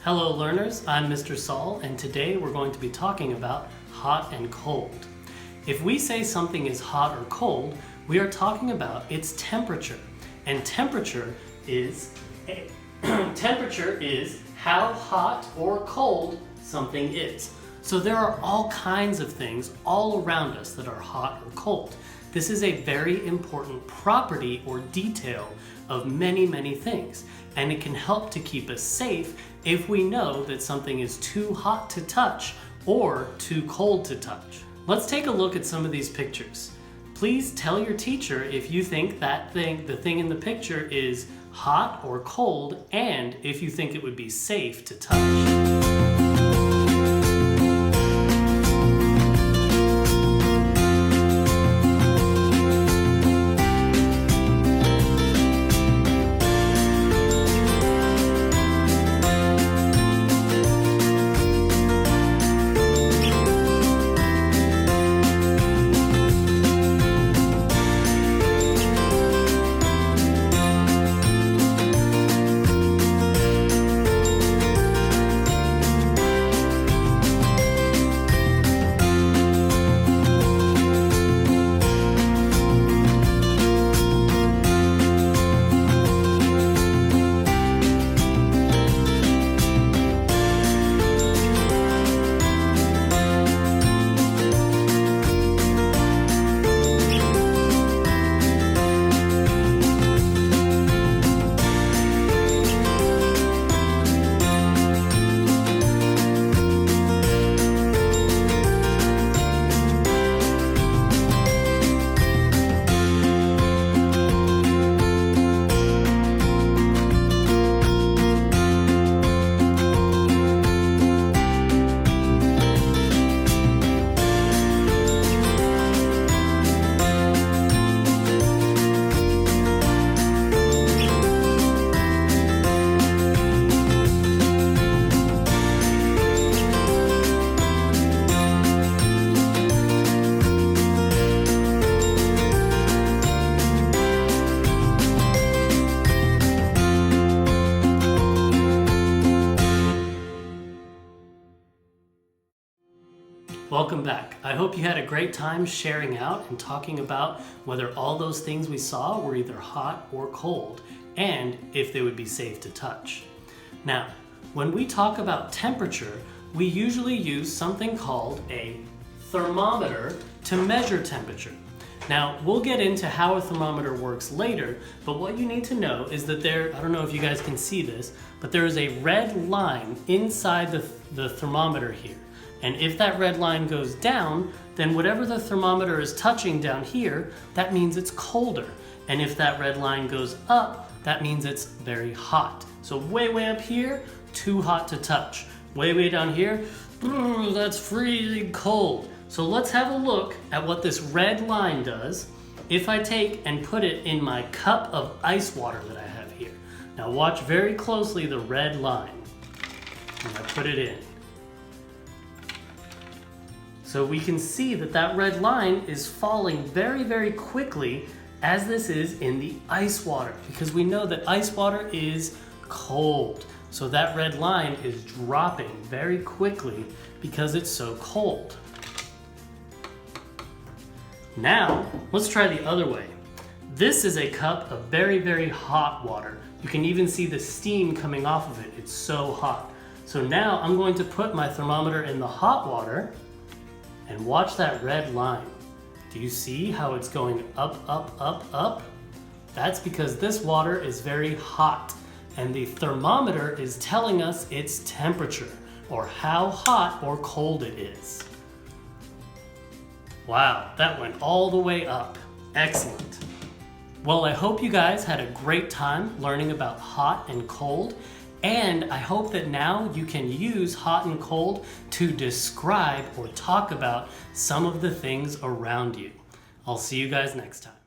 Hello learners, I'm Mr. Saul, and today we're going to be talking about hot and cold. If we say something is hot or cold, we are talking about its temperature. And temperature is how hot or cold something is. So there are all kinds of things all around us that are hot or cold. This is a very important property or detail of many things, and it can help to keep us safe if we know that something is too hot to touch or too cold to touch. Let's take a look at some of these pictures. Please tell your teacher if you think the thing in the picture is hot or cold, and if you think it would be safe to touch. Welcome back. I hope you had a great time sharing out and talking about whether all those things we saw were either hot or cold, and if they would be safe to touch. Now, when we talk about temperature, we usually use something called a thermometer to measure temperature. Now, we'll get into how a thermometer works later, but what you need to know is that I don't know if you guys can see this, but there is a red line inside the thermometer here. And if that red line goes down, then whatever the thermometer is touching down here, that means it's colder. And if that red line goes up, that means it's very hot. So way up here, too hot to touch. Way down here, that's freezing cold. So let's have a look at what this red line does if I take and put it in my cup of ice water that I have here. Now watch very closely the red line. And I put it in. So we can see that red line is falling very quickly as this is in the ice water, because we know that ice water is cold. So that red line is dropping very quickly because it's so cold. Now, let's try the other way. This is a cup of very hot water. You can even see the steam coming off of it. It's so hot. So now I'm going to put my thermometer in the hot water and watch that red line. Do you see how it's going up? That's because this water is very hot, and the thermometer is telling us its temperature, or how hot or cold it is. Wow, that went all the way up. Excellent. Well, I hope you guys had a great time learning about hot and cold, and I hope that now you can use hot and cold to describe or talk about some of the things around you. I'll see you guys next time.